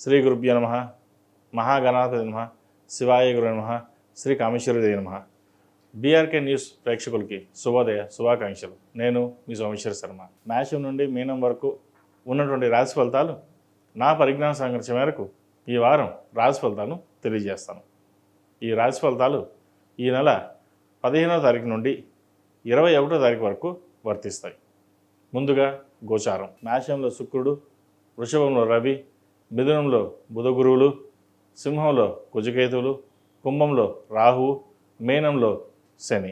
శ్రీ గురుభ్యో నమః. మహాగణాధిపతయే నమః. శివాయ గురవే నమః. శ్రీ కామేశ్వరదేవాయ నమః. బీఆర్కే న్యూస్ ప్రేక్షకులకి శుభోదయ శుభాకాంక్షలు. నేను మీ సోమేశ్వర శర్మ. మేషం నుండి మీనం వరకు ఉన్నటువంటి రాశి ఫలితాలు నా పరిజ్ఞాన సంఘర్షణ మేరకు ఈ వారం రాశి ఫలితాలను తెలియజేస్తాను. ఈ రాశి ఫలితాలు ఈ నెల 15వ తారీఖు నుండి 21వ తారీఖు వరకు వర్తిస్తాయి. ముందుగా గోచారం. మేషంలో శుక్రుడు, వృషభంలో రవి, మిథునంలో బుధ గురువులు, సింహంలో కుజకేతువులు, కుంభంలో రాహువు, మీనంలో శని,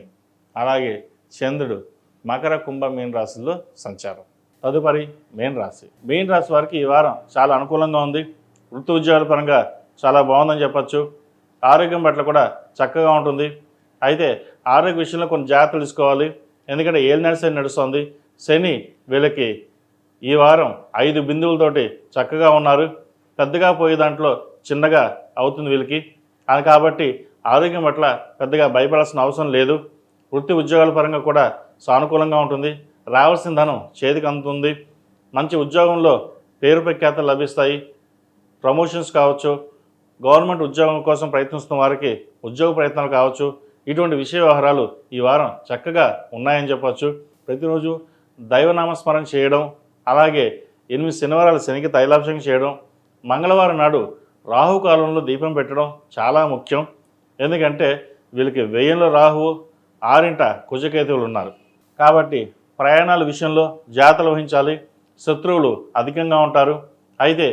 అలాగే చంద్రుడు మకర కుంభ మీన రాశుల్లో సంచారం. తదుపరి మీన రాశి. మీన రాశి వారికి ఈ వారం చాలా అనుకూలంగా ఉంది. వృత్తి ఉద్యోగాల పరంగా చాలా బాగుందని చెప్పచ్చు. ఆరోగ్యం పట్ల కూడా చక్కగా ఉంటుంది. అయితే ఆరోగ్య విషయంలో కొన్ని జాగ్రత్తలు తీసుకోవాలి. ఎందుకంటే ఏలినాటి శని నడుస్తుంది. శని వీళ్ళకి ఈ వారం 5 బిందువులతోటి చక్కగా ఉన్నారు. పెద్దగా పోయే దాంట్లో చిన్నగా అవుతుంది వీళ్ళకి. అది కాబట్టి ఆరోగ్యం పట్ల పెద్దగా భయపడాల్సిన అవసరం లేదు. వృత్తి ఉద్యోగాల పరంగా కూడా సానుకూలంగా ఉంటుంది. రావాల్సిన ధనం చేతికి అందుతుంది. మంచి ఉద్యోగంలో పేరు ప్రఖ్యాతలు లభిస్తాయి. ప్రమోషన్స్ కావచ్చు, గవర్నమెంట్ ఉద్యోగం కోసం ప్రయత్నిస్తున్న వారికి ఉద్యోగ ప్రయత్నాలు కావచ్చు, ఇటువంటి విషయ వ్యవహారాలు ఈ వారం చక్కగా ఉన్నాయని చెప్పవచ్చు. ప్రతిరోజు దైవనామస్మరణ చేయడం, అలాగే 8 శనివారాలు శనికి తైలాభిషేకం చేయడం, మంగళవారం నాడు రాహుకాలంలో దీపం పెట్టడం చాలా ముఖ్యం. ఎందుకంటే వీళ్ళకి 1000లో రాహువు, 6 కుజకేతువులు ఉన్నారు. కాబట్టి ప్రయాణాల విషయంలో జాగ్రత్తలు వహించాలి. శత్రువులు అధికంగా ఉంటారు. అయితే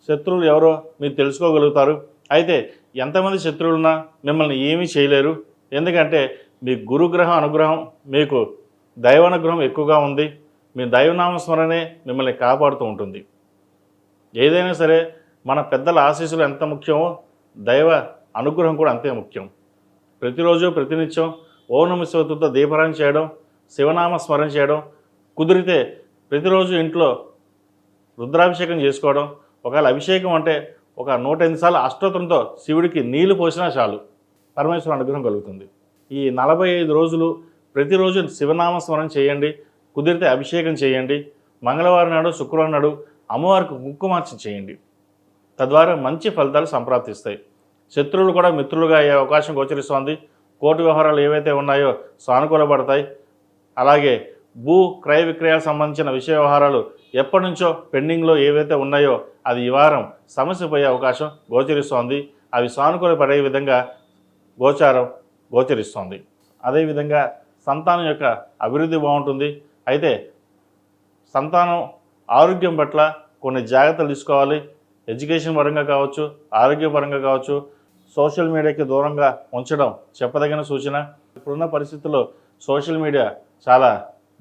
శత్రువులు ఎవరో మీరు తెలుసుకోగలుగుతారు. అయితే ఎంతమంది శత్రువులున్నా మిమ్మల్ని ఏమీ చేయలేరు. ఎందుకంటే మీ గురుగ్రహం అనుగ్రహం, మీకు దైవానుగ్రహం ఎక్కువగా ఉంది. మీ దైవనామస్మరణే మిమ్మల్ని కాపాడుతూ ఉంటుంది. ఏదైనా సరే మన పెద్దల ఆశీస్సులు ఎంత ముఖ్యమో దైవ అనుగ్రహం కూడా అంతే ముఖ్యం. ప్రతిరోజు ప్రతినిత్యం ఓం నమః శివాయతో దీపారాయణ చేయడం, శివనామ స్మరణ చేయడం, కుదిరితే ప్రతిరోజు ఇంట్లో రుద్రాభిషేకం చేసుకోవడం. ఒకవేళ అభిషేకం అంటే ఒక 108 సార్లు అష్టోత్తరంతో శివుడికి నీళ్లు పోసినా చాలు, పరమేశ్వర అనుగ్రహం కలుగుతుంది. ఈ 45 రోజులు ప్రతిరోజు శివనామ స్మరణ చేయండి. కుదిరితే అభిషేకం చేయండి. మంగళవారం నాడు, శుక్రవారం నాడు అమ్మవారికి కుంకుమార్చన చేయండి. తద్వారా మంచి ఫలితాలు సంప్రాప్తిస్తాయి. శత్రువులు కూడా మిత్రులుగా అయ్యే అవకాశం గోచరిస్తోంది. కోర్టు వ్యవహారాలు ఏవైతే ఉన్నాయో సానుకూలపడతాయి. అలాగే భూ క్రయ విక్రయాలకు సంబంధించిన విషయ వ్యవహారాలు ఎప్పటి నుంచో పెండింగ్లో ఏవైతే ఉన్నాయో అది ఈ వారం సమస్య పోయే అవకాశం గోచరిస్తోంది. అవి సానుకూలపడే విధంగా గోచారం గోచరిస్తోంది. అదేవిధంగా సంతానం యొక్క అభివృద్ధి బాగుంటుంది. అయితే సంతానం ఆరోగ్యం పట్ల కొన్ని జాగ్రత్తలు తీసుకోవాలి. ఎడ్యుకేషన్ పరంగా కావచ్చు, ఆరోగ్యపరంగా కావచ్చు. సోషల్ మీడియాకి దూరంగా ఉంచడం చెప్పదగిన సూచన. ఇప్పుడున్న పరిస్థితుల్లో సోషల్ మీడియా చాలా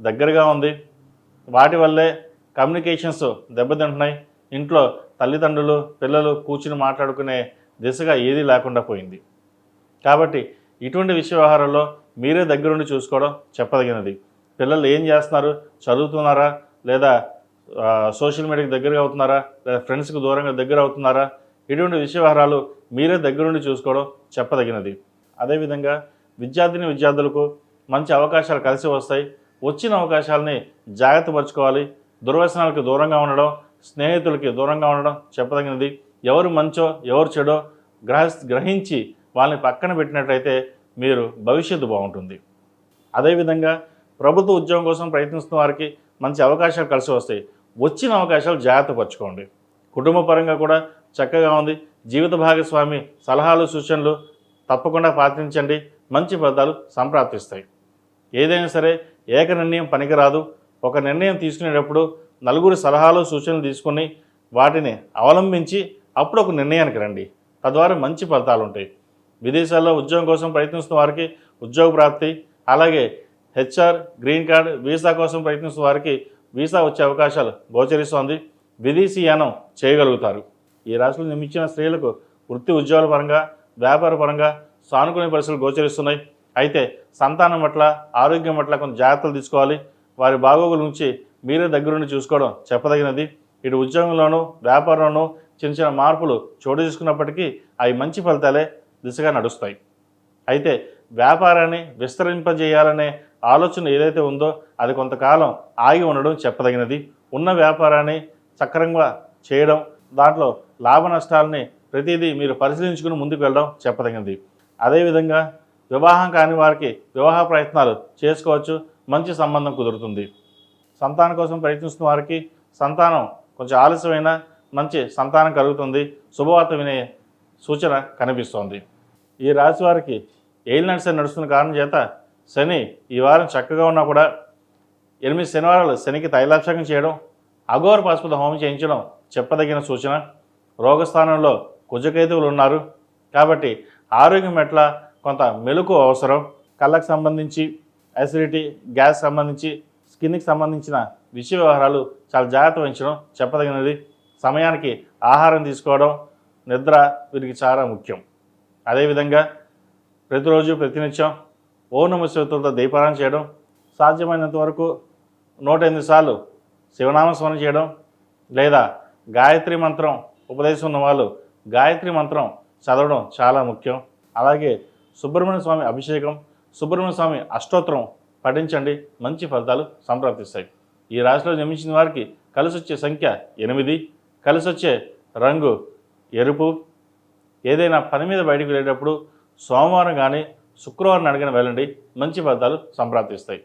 దగ్గరగా ఉంది. వాటి వల్లే కమ్యూనికేషన్స్ దెబ్బతింటున్నాయి. ఇంట్లో తల్లిదండ్రులు పిల్లలు కూర్చుని మాట్లాడుకునే దిశగా ఏదీ లేకుండా పోయింది. కాబట్టి ఇటువంటి విషయ వ్యవహారాల్లో మీరే దగ్గరుండి చూసుకోవడం చెప్పదగినది. పిల్లలు ఏం చేస్తున్నారు, చదువుతున్నారా, లేదా సోషల్ మీడియాకి దగ్గరగా అవుతున్నారా, లేదా ఫ్రెండ్స్కి దూరంగా దగ్గర అవుతున్నారా, ఇటువంటి విషయ వ్యవహారాలు మీరే దగ్గరుండి చూసుకోవడం చెప్పదగినది. అదేవిధంగా విద్యార్థులకు మంచి అవకాశాలు కలిసి వస్తాయి. వచ్చిన అవకాశాలని జాగ్రత్త పరుచుకోవాలి. దుర్వ్యసనాలకు దూరంగా ఉండడం, స్నేహితులకి దూరంగా ఉండడం చెప్పదగినది. ఎవరు మంచో ఎవరు చెడో గ్రహించి వాళ్ళని పక్కన పెట్టినట్లయితే మీరు భవిష్యత్తు బాగుంటుంది. అదేవిధంగా ప్రభుత్వ ఉద్యోగం కోసం ప్రయత్నిస్తున్న వారికి మంచి అవకాశాలు కలిసి వస్తాయి. వచ్చిన అవకాశాలు జాగ్రత్త పరచుకోండి. కుటుంబ పరంగా కూడా చక్కగా ఉంది. జీవిత భాగస్వామి సలహాలు సూచనలు తప్పకుండా పాటించండి. మంచి ఫలితాలు సంప్రాప్తిస్తాయి. ఏదైనా సరే ఏక నిర్ణయం పనికిరాదు. ఒక నిర్ణయం తీసుకునేటప్పుడు నలుగురు సలహాలు సూచనలు తీసుకుని వాటిని అవలంబించి అప్పుడు ఒక నిర్ణయానికి రండి. తద్వారా మంచి ఫలితాలు ఉంటాయి. విదేశాల్లో ఉద్యోగం కోసం ప్రయత్నిస్తున్న వారికి ఉద్యోగ ప్రాప్తి, అలాగే హెచ్ఆర్, గ్రీన్ కార్డ్, వీసా కోసం ప్రయత్నిస్తున్న వారికి వీసా వచ్చే అవకాశాలు గోచరిస్తోంది. విదేశీయానం చేయగలుగుతారు. ఈ రాశిలో జన్మించిన స్త్రీలకు వృత్తి ఉద్యోగాల పరంగా వ్యాపార పరంగా సానుకూల పరిస్థితులు గోచరిస్తున్నాయి. అయితే సంతానం పట్ల ఆరోగ్యం పట్ల కొంత జాగ్రత్తలు తీసుకోవాలి. వారి బాగోగుల నుంచి మీరే దగ్గరుండి చూసుకోవడం చెప్పదగినది. ఇటు ఉద్యోగంలోనూ వ్యాపారంలోనూ చిన్న మార్పులు చోటు తీసుకున్నప్పటికీ అవి మంచి ఫలితాలే దిశగా నడుస్తాయి. అయితే వ్యాపారాన్ని విస్తరింపజేయాలనే ఆలోచన ఏదైతే ఉందో అది కొంతకాలం ఆగి ఉండడం చెప్పదగినది. ఉన్న వ్యాపారాన్ని సక్రమంగా చేయడం, దాంట్లో లాభ నష్టాలని ప్రతిదీ మీరు పరిశీలించుకుని ముందుకు వెళ్ళడం చెప్పదగినది. అదేవిధంగా వివాహం కాని వారికి వివాహ ప్రయత్నాలు చేసుకోవచ్చు, మంచి సంబంధం కుదురుతుంది. సంతానం కోసం ప్రయత్నిస్తున్న వారికి సంతానం కొంచెం ఆలస్యమైన మంచి సంతానం కలుగుతుంది, శుభవార్త వినే సూచన కనిపిస్తోంది. ఈ రాశి వారికి ఏలినాటి శని నడుస్తున్న కారణం చేత శని ఈ వారం చక్కగా ఉన్నా కూడా 8 శనివారాలు శనికి తైలాభిషేకం చేయడం, అఘోర పాశుపత హోమం చేయించడం చెప్పదగిన సూచన. రోగస్థానంలో కుజకేతువులు ఉన్నారు కాబట్టి ఆరోగ్యం పట్ల కొంత మెలకు అవసరం. కళ్ళకు సంబంధించి అసిడిటీ, గ్యాస్ సంబంధించి, స్కిన్కి సంబంధించిన విషయ వ్యవహారాలు చాలా జాగ్రత్త వహించడం చెప్పదగినది. సమయానికి ఆహారం తీసుకోవడం, నిద్ర వీరికి చాలా ముఖ్యం. అదేవిధంగా ప్రతిరోజు ప్రతినిత్యం ఓం నమః శివాయతో దీపారాయణ చేయడం, సాధ్యమైనంత వరకు 108 సార్లు శివనామ స్మరణ చేయడం, లేదా గాయత్రి మంత్రం ఉపదేశం ఉన్న వాళ్ళు గాయత్రి మంత్రం చదవడం చాలా ముఖ్యం. అలాగే సుబ్రహ్మణ్య స్వామి అభిషేకం, సుబ్రహ్మణ్య స్వామి అష్టోత్తరం పఠించండి, మంచి ఫలితాలు సంప్రాప్తిస్తాయి. ఈ రాశిలో జన్మించిన వారికి కలిసి వచ్చే సంఖ్య 8, కలిసి వచ్చే రంగు ఎరుపు. ఏదైనా పని మీద బయటికి వెళ్ళేటప్పుడు సోమవారం కానీ శుక్రవారం అడిగిన వెళ్ళండి, మంచి ఫలితాలు సంప్రాప్తిస్తాయి.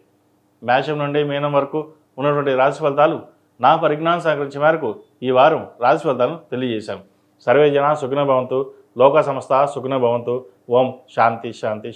మేషం నుండి మీనం వరకు ఉన్నటువంటి రాశి ఫలితాలు నా పరిజ్ఞానం సహకరించే మేరకు ఈ వారం రాశి ఫలితాలను తెలియజేశాను. సర్వే జన సుఖినో భవంతు, లోక సమస్త సుఖినో భవంతు. ఓం శాంతి శాంతి.